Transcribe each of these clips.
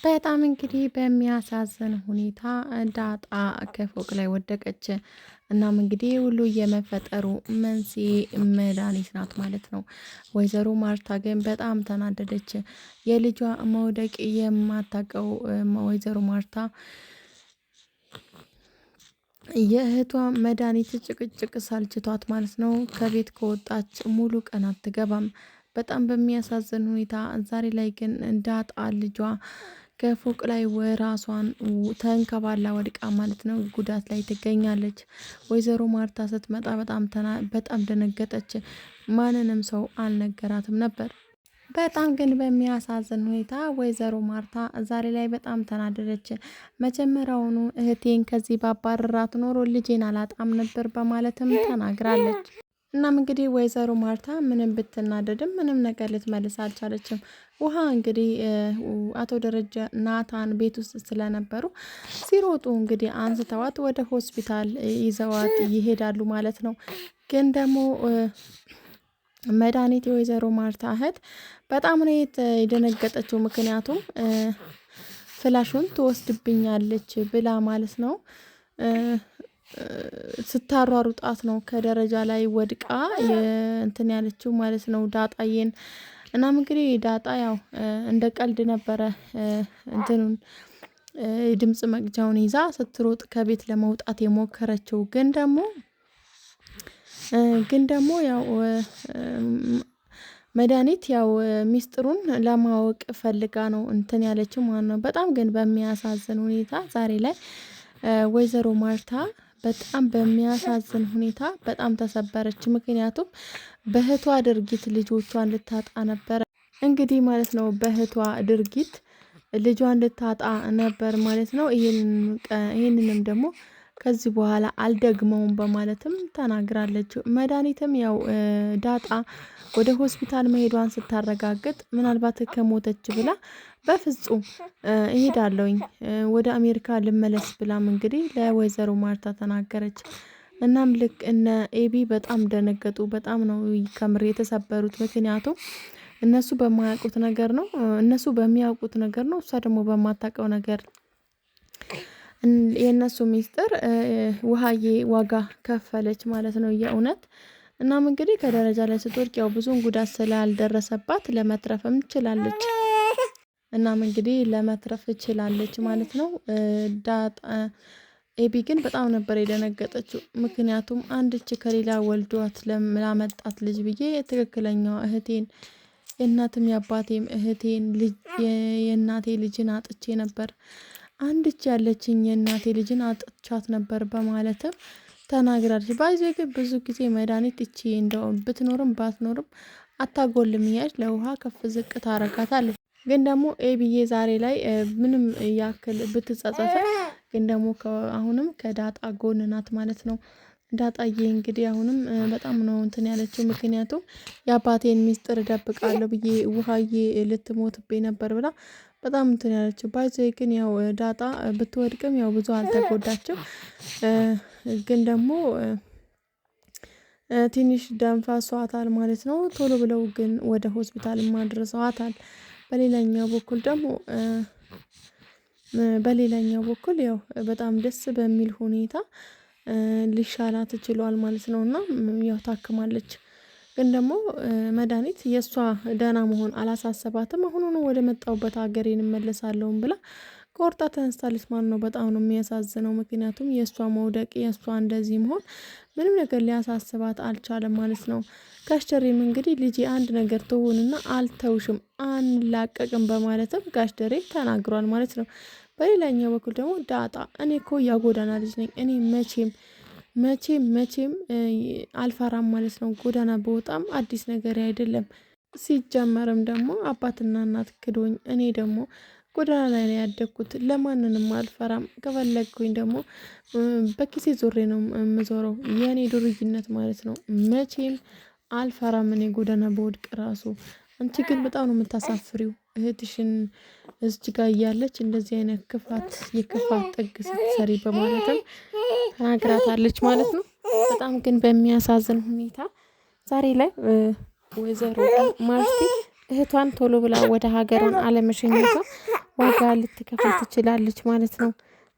በጣም እንግዲህ በሚያሳዝን ሁኔታ ዳጣ ከፎቅ ላይ ወደቀች። እናም እንግዲህ ሁሉ የመፈጠሩ መንስኤ መድኃኒት ናት ማለት ነው። ወይዘሮ ማርታ ግን በጣም ተናደደች። የልጇ መውደቅ የማታውቀው ወይዘሮ ማርታ የእህቷ መድኃኒት ጭቅጭቅ ሳልችቷት ማለት ነው ከቤት ከወጣች ሙሉ ቀን አትገባም። በጣም በሚያሳዝን ሁኔታ ዛሬ ላይ ግን ዳጣ ልጇ ከፎቅ ላይ ራሷን ተንከባላ ወድቃ ማለት ነው ጉዳት ላይ ትገኛለች። ወይዘሮ ማርታ ስትመጣ በጣም ደነገጠች። ማንንም ሰው አልነገራትም ነበር። በጣም ግን በሚያሳዝን ሁኔታ ወይዘሮ ማርታ ዛሬ ላይ በጣም ተናደደች። መጀመሪያውኑ እህቴን ከዚህ ባባረራት ኖሮ ልጄን አላጣም ነበር በማለትም ተናግራለች። እናም እንግዲህ ወይዘሮ ማርታ ምንም ብትናደድም ምንም ነገር ልትመልስ አልቻለችም። ውሃ እንግዲህ አቶ ደረጀ ናታን ቤት ውስጥ ስለነበሩ ሲሮጡ እንግዲህ አንስተዋት ወደ ሆስፒታል ይዘዋት ይሄዳሉ ማለት ነው። ግን ደግሞ መድኃኒት የወይዘሮ ማርታ እህት በጣም ነው የደነገጠችው። ምክንያቱም ፍላሹን ትወስድብኛለች ብላ ማለት ነው ስታሯሩጣት ነው ከደረጃ ላይ ወድቃ እንትን ያለችው ማለት ነው ዳጣዬን። እናም እንግዲህ ዳጣ ያው እንደ ቀልድ ነበረ እንትኑን ድምጽ መቅጃውን ይዛ ስትሮጥ ከቤት ለመውጣት የሞከረችው ግን ደግሞ ያው መድኃኒት ያው ሚስጥሩን ለማወቅ ፈልጋ ነው እንትን ያለችው ማለት ነው። በጣም ግን በሚያሳዝን ሁኔታ ዛሬ ላይ ወይዘሮ ማርታ በጣም በሚያሳዝን ሁኔታ በጣም ተሰበረች። ምክንያቱም በእህቷ ድርጊት ልጆቿን ልታጣ ነበረ እንግዲህ ማለት ነው። በእህቷ ድርጊት ልጇን ልታጣ ነበር ማለት ነው። ይህንንም ደግሞ ከዚህ በኋላ አልደግመውም በማለትም ተናግራለች። መድኃኒትም ያው ዳጣ ወደ ሆስፒታል መሄዷን ስታረጋግጥ ምናልባት ከሞተች ብላ በፍጹም እሄዳለሁኝ ወደ አሜሪካ ልመለስ ብላም እንግዲህ ለወይዘሮ ማርታ ተናገረች። እናም ልክ እነ ኤቢ በጣም ደነገጡ። በጣም ነው ከምር የተሰበሩት። ምክንያቱም እነሱ በማያውቁት ነገር ነው፣ እነሱ በሚያውቁት ነገር ነው፣ እሷ ደግሞ በማታውቀው ነገር የእነሱ ሚስጥር ውሃዬ ዋጋ ከፈለች ማለት ነው የእውነት። እናም እንግዲህ ከደረጃ ላይ ስትወድቅ ያው ብዙን ጉዳት ስላልደረሰባት ለመትረፍም ችላለች። እናም እንግዲህ ለመትረፍ ችላለች ማለት ነው። ዳጣ ኤቢ ግን በጣም ነበር የደነገጠችው። ምክንያቱም አንድች ከሌላ ወልዷት ላመጣት ልጅ ብዬ ትክክለኛዋ እህቴን የእናትም የአባቴም እህቴን የእናቴ ልጅን አጥቼ ነበር፣ አንድች ያለችኝ የእናቴ ልጅን አጥቻት ነበር በማለትም ተናግራለች። ባይዞ ግን ብዙ ጊዜ መድኃኒት እቺ እንደው ብትኖርም ባትኖርም አታጎልም እያለች ለውሃ ከፍ ዝቅ ታረጋታለች። ግን ደግሞ ኤቢዬ ዛሬ ላይ ምንም ያክል ብትጸጸት ግን ደግሞ አሁንም ከዳጣ ጎን ናት ማለት ነው። ዳጣዬ እንግዲህ አሁንም በጣም ነው እንትን ያለችው። ምክንያቱም የአባቴን ሚስጥር እደብቃለሁ ብዬ ውሃዬ ልትሞትብኝ ነበር ብላ በጣም እንትን ያለችው። ባይዞ ግን ያው ዳጣ ብትወድቅም ያው ብዙ አልተጎዳችም። ግን ደግሞ ትንሽ ደም ፈሷታል ማለት ነው። ቶሎ ብለው ግን ወደ ሆስፒታል ማድረሰዋታል። በሌላኛው በኩል ያው በጣም ደስ በሚል ሁኔታ ሊሻላት ችሏል ማለት ነው። እና ያው ታክማለች። ግን ደግሞ መድኃኒት የእሷ ደህና መሆን አላሳሰባትም። አሁኑኑ ወደ መጣሁበት ሀገሬን እመለሳለሁም ብላ ቆርጣ ተነስታለች ማለት ነው። በጣም ነው የሚያሳዝነው። ምክንያቱም የእሷ መውደቅ የእሷ እንደዚህ መሆን ምንም ነገር ሊያሳስባት አልቻለም ማለት ነው። ጋሽደሬም እንግዲህ ልጄ አንድ ነገር ትሆንና አልተውሽም አንላቀቅም በማለትም ጋሽደሬ ተናግሯል ማለት ነው። በሌላኛው በኩል ደግሞ ዳጣ እኔ እኮ የጎዳና ልጅ ነኝ፣ እኔ መቼም አልፈራም ማለት ነው። ጎዳና በወጣም አዲስ ነገር አይደለም። ሲጀመርም ደግሞ አባትና እናት ክዶኝ እኔ ደግሞ ጎዳና ላይ ነው ያደግኩት። ለማንንም አልፈራም። ከፈለግኩኝ ደግሞ በኪሴ ዞሬ ነው የምዞረው። የእኔ ዱርይነት ማለት ነው። መቼም አልፈራም እኔ ጎዳና በወድቅ ራሱ። አንቺ ግን በጣም ነው የምታሳፍሪው። እህትሽን እዚች ጋር እያለች እንደዚህ አይነት የክፋት ጥግ ስትሰሪ በማለትም ተናግራታለች ማለት ነው። በጣም ግን በሚያሳዝን ሁኔታ ዛሬ ላይ ወይዘሮ ማርቲ እህቷን ቶሎ ብላ ወደ ሀገሯን አለመሸኘቷ ዋጋ ልትከፍል ትችላለች ማለት ነው።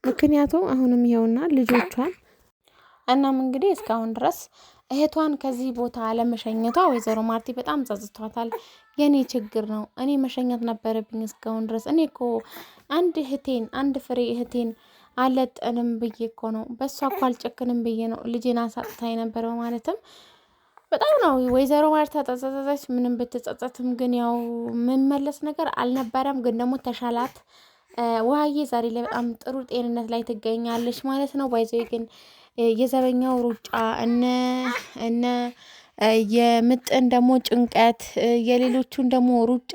ምክንያቱም አሁንም ይኸውና ልጆቿን እናም እንግዲህ እስካሁን ድረስ እህቷን ከዚህ ቦታ አለመሸኘቷ ወይዘሮ ማርቲ በጣም ጸጽቷታል። የኔ ችግር ነው፣ እኔ መሸኘት ነበረብኝ እስካሁን ድረስ። እኔ እኮ አንድ ፍሬ እህቴን አለጠንም ብዬ እኮ ነው፣ በሷ እኮ አልጨክንም ብዬ ነው ልጄን አሳጥታ የነበረው ማለትም በጣም ነው ወይዘሮ ማርታ ተጸጸተች። ምንም ብትጸጸትም ግን ያው የምመለስ ነገር አልነበረም። ግን ደግሞ ተሻላት። ውሃዬ ዛሬ ላይ በጣም ጥሩ ጤንነት ላይ ትገኛለች ማለት ነው። ባይዘይ ግን የዘበኛው ሩጫ እነ የምጥን ደግሞ ጭንቀት፣ የሌሎቹን ደግሞ ሩጫ፣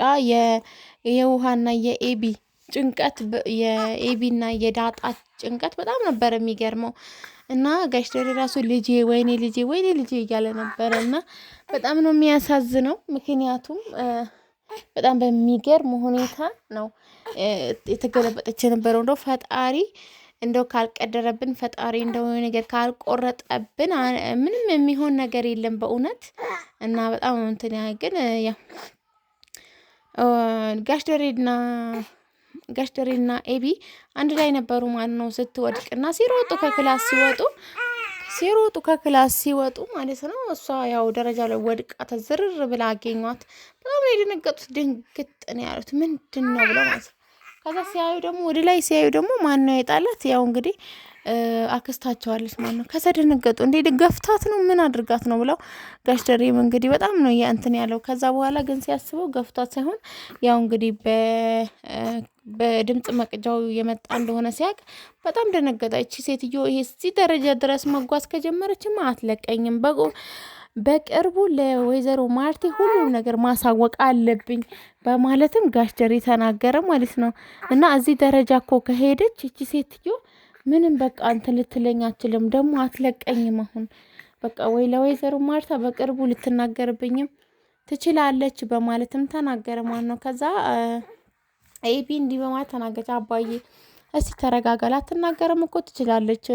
የውሃና የኤቢ ጭንቀት፣ የኤቢና የዳጣ ጭንቀት በጣም ነበር የሚገርመው። እና ጋሽ ደሬ ራሱ ልጄ ወይኔ ልጄ እያለ ነበረ። እና በጣም ነው የሚያሳዝነው። ምክንያቱም በጣም በሚገርም ሁኔታ ነው የተገለበጠች የነበረው። እንደው ፈጣሪ እንደው ካልቀደረብን፣ ፈጣሪ እንደው ነገር ካልቆረጠብን ምንም የሚሆን ነገር የለም በእውነት። እና በጣም እንትን ግን ያው ጋሽ ደሬና ኤቢ አንድ ላይ ነበሩ ማለት ነው። ስትወድቅና ሲሮጡ ከክላስ ሲወጡ ማለት ነው። እሷ ያው ደረጃ ላይ ወድቃ ተዝርር ብላ አገኟት። በጣም ነው የደነገጡት። ድንግጥ ነው ያሉት። ምንድን ነው ብለው ማለት ነው። ከዛ ሲያዩ ደግሞ ወደ ላይ ሲያዩ ደግሞ ማን ነው የጣላት? ያው እንግዲህ አክስታቸዋለች ማለት ነው። ከዛ ደነገጡ። እንዴ ገፍታት ነው ምን አድርጋት ነው ብለው ጋሽ ደሬም እንግዲህ በጣም ነው እንትን ያለው። ከዛ በኋላ ግን ሲያስበው ገፍታት ሳይሆን ያው እንግዲህ በድምጽ መቅጃው የመጣ እንደሆነ ሲያቅ በጣም ደነገጠ። እቺ ሴትዮ ይሄ እዚህ ደረጃ ድረስ መጓዝ ከጀመረችማ አትለቀኝም፣ በቅርቡ ለወይዘሮ ማርቲ ሁሉም ነገር ማሳወቅ አለብኝ በማለትም ጋሽ ደሬ ተናገረ ማለት ነው። እና እዚህ ደረጃ እኮ ከሄደች እቺ ሴትዮ ምንም በቃ እንትን ልትለኝ አትችልም፣ ደግሞ አትለቀኝም። አሁን በቃ ወይ ለወይዘሮ ማርታ በቅርቡ ልትናገርብኝም ትችላለች በማለትም ተናገረ ማለት ነው። ከዛ ኤቢ እንዲህ በማለት ተናገረች። አባዬ እስቲ ተረጋጋ፣ ላትናገርም እኮ ትችላለች።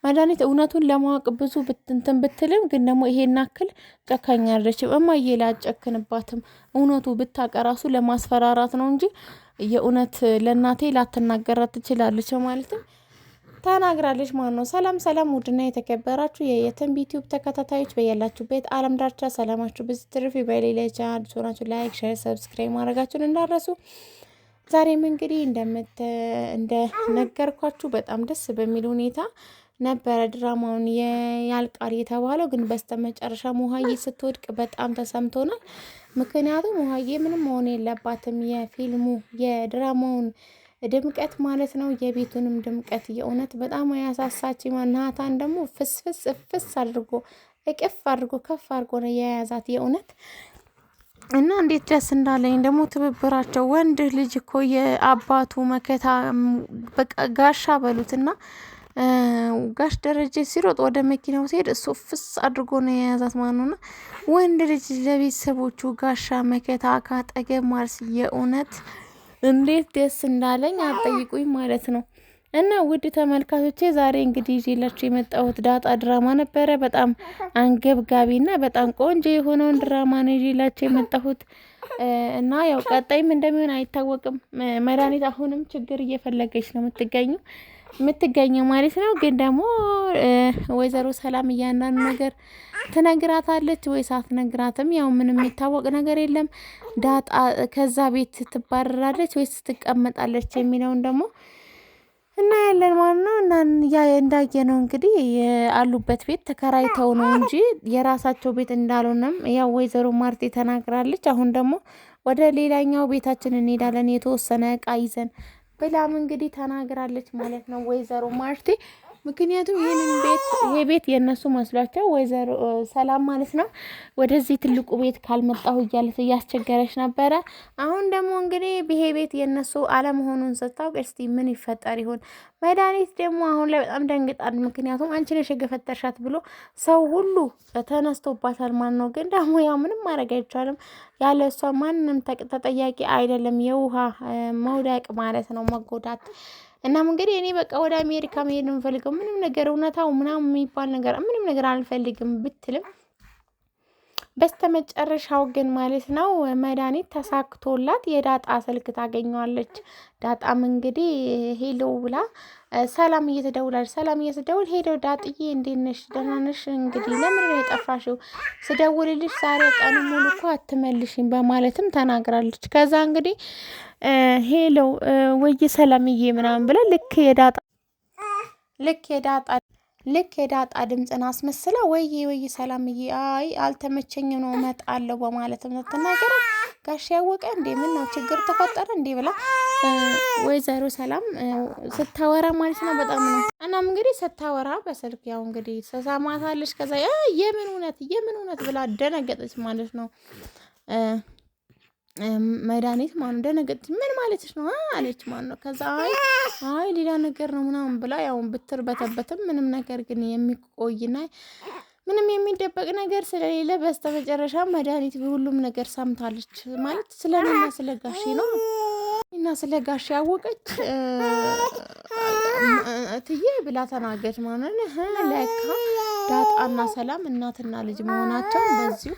መድኃኒት እውነቱን ለማወቅ ብዙ እንትን ብትልም ግን ደግሞ ይሄን አክል ጨካኛለች። እማዬ ላጨክንባትም እውነቱ ብታቀራሱ ለማስፈራራት ነው እንጂ የእውነት ለእናቴ ላትናገራት ትችላለች ማለትም ተናግራለች ማለት ነው። ሰላም ውድና የተከበራችሁ የየትንቢ ዩቲዩብ ተከታታዮች በያላችሁበት ዓለም ዳርቻ ሰላማችሁ ብዙ ትርፍ በሌላ ቻናል ሆናችሁ ላይክ፣ ሼር፣ ሰብስክራይብ ማድረጋችሁን እንዳረሱ። ዛሬም እንግዲህ እንደነገርኳችሁ በጣም ደስ በሚል ሁኔታ ነበረ ድራማውን ያልቃል የተባለው። ግን በስተመጨረሻ ውሃዬ ስትወድቅ በጣም ተሰምቶናል። ምክንያቱም ውሃዬ ምንም መሆን የለባትም። የድራማውን ድምቀት ማለት ነው፣ የቤቱንም ድምቀት የእውነት በጣም ያሳሳች። ናታን ደግሞ ፍስ አድርጎ እቅፍ አድርጎ ከፍ አድርጎ ነው የያዛት የእውነት። እና እንዴት ደስ እንዳለኝ ደግሞ ትብብራቸው። ወንድ ልጅ እኮ የአባቱ መከታ በቃ ጋሻ በሉትና ጋሽ ደረጀ ሲሮጥ ወደ መኪናው ሲሄድ እሱ ፍስ አድርጎ ነው የያዛት ማለት ነውና ወንድ ልጅ ለቤተሰቦቹ ጋሻ መከታ ካጠገብ ማርስ የእውነት እንዴት ደስ እንዳለኝ አጠይቁኝ ማለት ነው። እና ውድ ተመልካቾቼ ዛሬ እንግዲህ ይዤላችሁ የመጣሁት ዳጣ ድራማ ነበረ። በጣም አንገብጋቢና በጣም ቆንጆ የሆነውን ድራማ ነው ይዤላችሁ የመጣሁት። እና ያው ቀጣይም እንደሚሆን አይታወቅም። መድኃኒት አሁንም ችግር እየፈለገች ነው የምትገኘው ማለት ነው። ግን ደግሞ ወይዘሮ ሰላም እያንዳንዱ ነገር ትነግራታለች ወይስ አትነግራትም? ያው ምንም የሚታወቅ ነገር የለም። ዳጣ ከዛ ቤት ትባረራለች ወይስ ትቀመጣለች የሚለውን ደግሞ እናያለን ማለት ነው። እና እንዳየነው እንግዲህ ያሉበት ቤት ተከራይተው ነው እንጂ የራሳቸው ቤት እንዳልሆነም ያው ወይዘሮ ማርቲ ተናግራለች። አሁን ደግሞ ወደ ሌላኛው ቤታችን እንሄዳለን የተወሰነ እቃ ይዘን ብላም እንግዲህ ተናግራለች ማለት ነው ወይዘሮ ማርቲ። ምክንያቱም ይሄ ቤት የነሱ መስሏቸው ወይዘሮ ሰላም ማለት ነው ወደዚህ ትልቁ ቤት ካልመጣሁ እያለች እያስቸገረች ነበረ። አሁን ደግሞ እንግዲህ ይሄ ቤት የነሱ አለመሆኑን ስታውቅ እስቲ ምን ይፈጠር ይሆን? መድኃኒት ደግሞ አሁን ላይ በጣም ደንግጣል። ምክንያቱም አንቺ ነሽ የገፈተርሻት ብሎ ሰው ሁሉ ተነስቶባታል ማለት ነው። ግን ደግሞ ያው ምንም ማድረግ አይቻልም። ያለ እሷ ማንም ተጠያቂ አይደለም። የውሃ መውደቅ ማለት ነው መጎዳት። እናም እንግዲህ እኔ በቃ ወደ አሜሪካ መሄድ ነው የምፈልገው፣ ምንም ነገር እውነታው ምናምን የሚባል ነገር ምንም ነገር አልፈልግም ብትልም በስተመጨረሻው ግን ማለት ነው መድኃኒት ተሳክቶላት የዳጣ ስልክ ታገኘዋለች። ዳጣም እንግዲህ ሄሎ ብላ ሰላም እየተደውላለች። ሰላም እየተደውል ሄደው ዳጥዬ እንዴት ነሽ? ደህና ነሽ? እንግዲህ ለምን ነው የጠፋሽው? ስደውልልሽ ዛሬ ቀን ሙሉ እኮ አትመልሽኝ በማለትም ተናግራለች። ከዛ እንግዲህ ሄሎ ወይ ሰላምዬ ምናምን ብላ ልክ የዳጣ ድምፅን አስመስላ ወይ ሰላምዬ፣ አይ አልተመቸኝም ነው እመጣለሁ በማለትም ተናገረ። ጋሽ ያወቀ እንዴ ምን ነው ችግር ተፈጠረ እንዴ ብላ ወይዘሮ ሰላም ስታወራ ማለት ነው። በጣም ነው እናም እንግዲህ ስታወራ በስልክ ያው እንግዲህ ተሰማታለች። ከዛ የምን እውነት ብላ ደነገጠች ማለት ነው። መድኃኒት ማን ደነገጠች። ምን ማለትሽ ነው አለች ማለት ነው። ከዛ አይ ሌላ ነገር ነው ምናምን ብላ ያው ብትርበተበትም ምንም ነገር ግን የሚቆይና ምንም የሚደበቅ ነገር ስለሌለ በስተመጨረሻ መድኃኒት ሁሉም ነገር ሰምታለች ማለት ስለኔና ስለ ጋሼ ነው እና ስለ ጋሼ ያወቀች እትዬ ብላ ተናገረች ማለት ነው። ለካ ዳጣና ሰላም እናትና ልጅ መሆናቸውን በዚሁ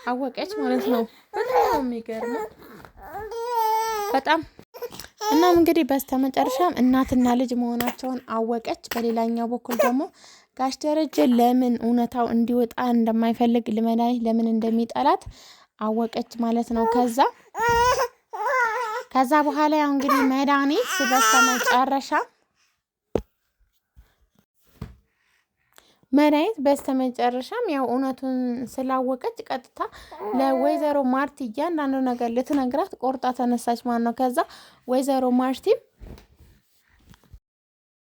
አወቀች ማለት ነው። በጣም የሚገርመው በጣም እናም እንግዲህ በስተመጨረሻም እናትና ልጅ መሆናቸውን አወቀች። በሌላኛው በኩል ደግሞ ጋሽ ደረጀ ለምን እውነታው እንዲወጣ እንደማይፈልግ መድኃኒት ለምን እንደሚጠላት አወቀች ማለት ነው። ከዛ በኋላ ያው እንግዲህ መድኃኒት በስተመጨረሻም ያው እውነቱን ስላወቀች ቀጥታ ለወይዘሮ ማርቲ እያንዳንዱ ነገር ልትነግራት ቆርጣ ተነሳች ማለት ነው። ከዛ ወይዘሮ ማርቲም